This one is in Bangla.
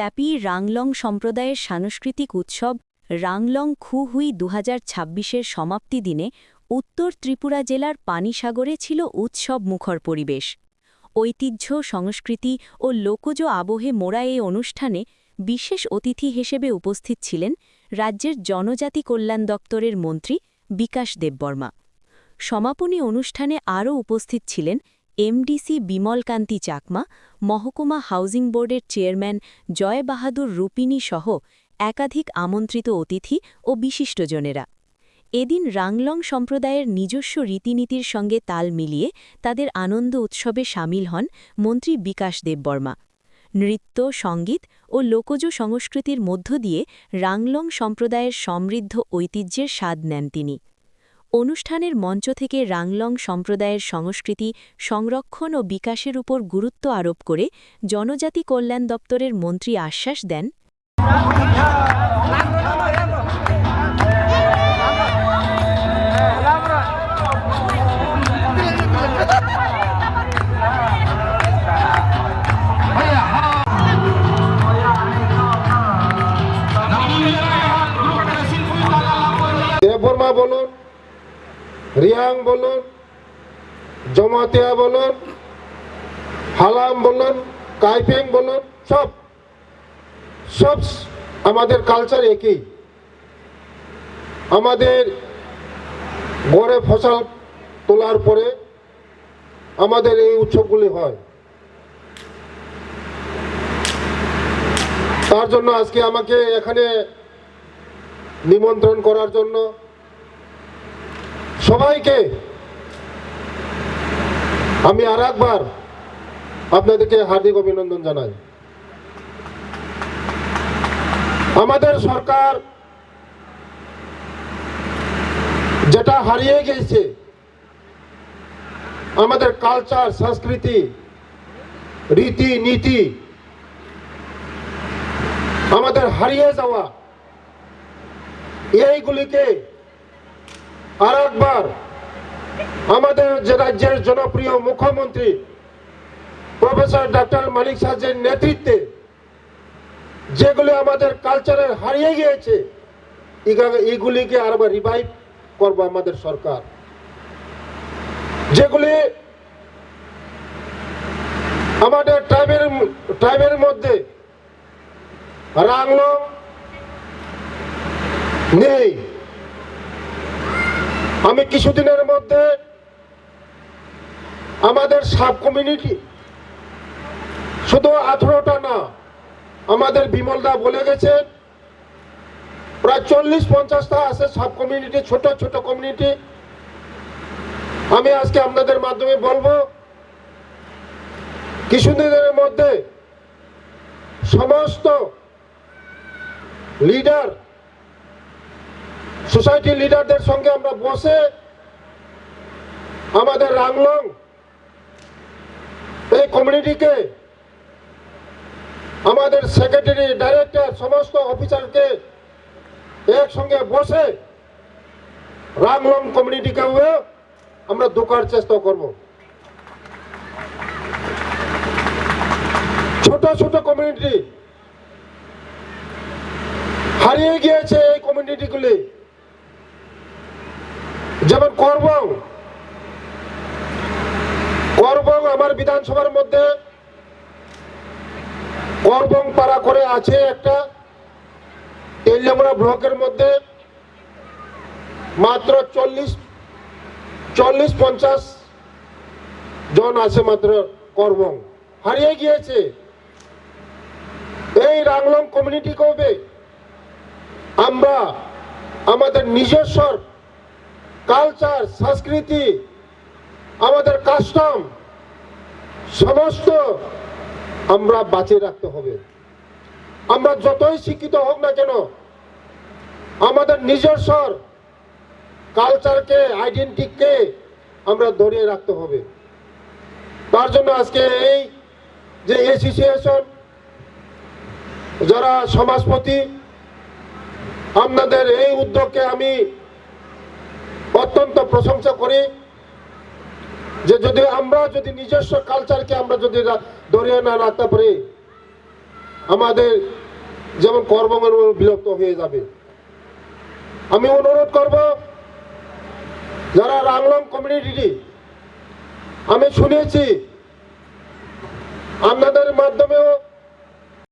ব্যাপী রাংলং সম্প্রদায়ের সাংস্কৃতিক উৎসব রাংলং খুহুই 2026-এর সমাপ্তি দিনে উত্তর ত্রিপুরা জেলার পানিসাগরে ছিল উৎসব মুখর পরিবেশ। ঐতিহ্য, সংস্কৃতি ও লোকজ আবহে মোড়া এই অনুষ্ঠানে বিশেষ অতিথি হিসেবে উপস্থিত ছিলেন রাজ্যের জনজাতি কল্যাণ দপ্তরের মন্ত্রী বিকাশ দেববর্মা। সমাপনী অনুষ্ঠানে আরও উপস্থিত ছিলেন এমডিসি বিমলকান্তি চাকমা, মহকুমা হাউজিং বোর্ডের চেয়ারম্যান জয় বাহাদুর রূপিনী সহ একাধিক আমন্ত্রিত অতিথি ও বিশিষ্টজনেরা। এদিন রাংলং সম্প্রদায়ের নিজস্ব রীতিনীতির সঙ্গে তাল মিলিয়ে তাদের আনন্দ উৎসবে সামিল হন মন্ত্রী বিকাশ দেববর্মা। নৃত্য, সঙ্গীত ও লোকজ সংস্কৃতির মধ্য দিয়ে রাংলং সম্প্রদায়ের সমৃদ্ধ ঐতিহ্যের স্বাদ নেন তিনি। অনুষ্ঠানের মঞ্চ থেকে রাংলং সম্প্রদায়ের সংস্কৃতি সংরক্ষণ ও বিকাশের উপর গুরুত্ব আরোপ করে জনজাতি কল্যাণ দপ্তরের মন্ত্রী আশ্বাস দেন, দেববর্মা বলুন, রিয়াং বলুন, জমাতিয়া বলুন, হালাম বলুন, কাইফেং বলুন, সব আমাদের কালচার একই। আমাদের গড়ে ফসল তোলার পরে আমাদের এই উৎসবগুলি হয়। তার জন্য আজকে আমাকে এখানে নিমন্ত্রণ করার জন্য সবাইকে আমি আরেকবার আপনাদেরকে হার্দিক অভিনন্দন জানাই। আমাদের সরকার যেটা হারিয়ে গেছে, আমাদের কালচার, সংস্কৃতি, রীতি নীতি আমাদের হারিয়ে যাওয়া, এইগুলিকে আরেকবার আমাদের যে রাজ্যের জনপ্রিয় মুখ্যমন্ত্রী প্রফেসর ডক্টর মানিক সাহেবের নেতৃত্বে যেগুলি আমাদের কালচারে হারিয়ে গিয়েছে, এইগুলিকে আরেকবার রিভাইভ করবো আমাদের সরকার। যেগুলি আমাদের ট্রাইবের মধ্যে রাংলং নেই। আমি কিছুদিনের মধ্যে আমাদের সাব কমিউনিটি, শুধু 18টা না, আমাদের বিমলদা বলে গেছে প্রায় 40-50টা আছে সাব কমিউনিটি, ছোট ছোট কমিউনিটি। আমি আজকে আপনাদের মাধ্যমে বলবো, কিছুদিনের মধ্যে সমস্ত লিডার, সোসাইটি লিডারদের সঙ্গে আমরা বসে আমাদের রাংলং এই কমিউনিটিকে, আমাদের সেক্রেটারি, ডাইরেক্টর, সমস্ত অফিসারকে একসঙ্গে বসে রাংলং কমিউনিটিকে আমরা ঢোকার চেষ্টা করব। ছোট ছোট কমিউনিটি হারিয়ে গিয়েছে, এই কমিউনিটিগুলি যেমন করবং আমার বিধানসভার মধ্যে করবং পাড়া করে আছে একটা, তেলিয়ামুড়া ব্লকের মধ্যে মাত্র 40-50 জন আছে মাত্র। করবং হারিয়ে গিয়েছে। এই রাংলং কমিউনিটি কবে আমরা আমাদের নিজস্ব কালচার, সংস্কৃতি, আমাদের কাস্টম সমস্ত আমরা বাঁচিয়ে রাখতে হবে। আমরা যতই শিক্ষিত হোক না কেন, আমাদের নিজস্ব কালচারকে, আইডেন্টিটিকে আমরা ধরিয়ে রাখতে হবে। তার জন্য আজকে এই যে অ্যাসোসিয়েশন, যারা সমাজপতি, আপনাদের এই উদ্যোগকে আমি অত্যন্ত প্রশংসা করি। যে যদি আমরা নিজস্ব কালচারকে আমরা যদি ধরিয়ে না রাখতে পারি, আমাদের যেমন কর্মকর্ম বিলুপ্ত হয়ে যাবে। আমি অনুরোধ করব যারা রাংলং কমিউনিটি, আমি শুনেছি আপনাদের মাধ্যমেও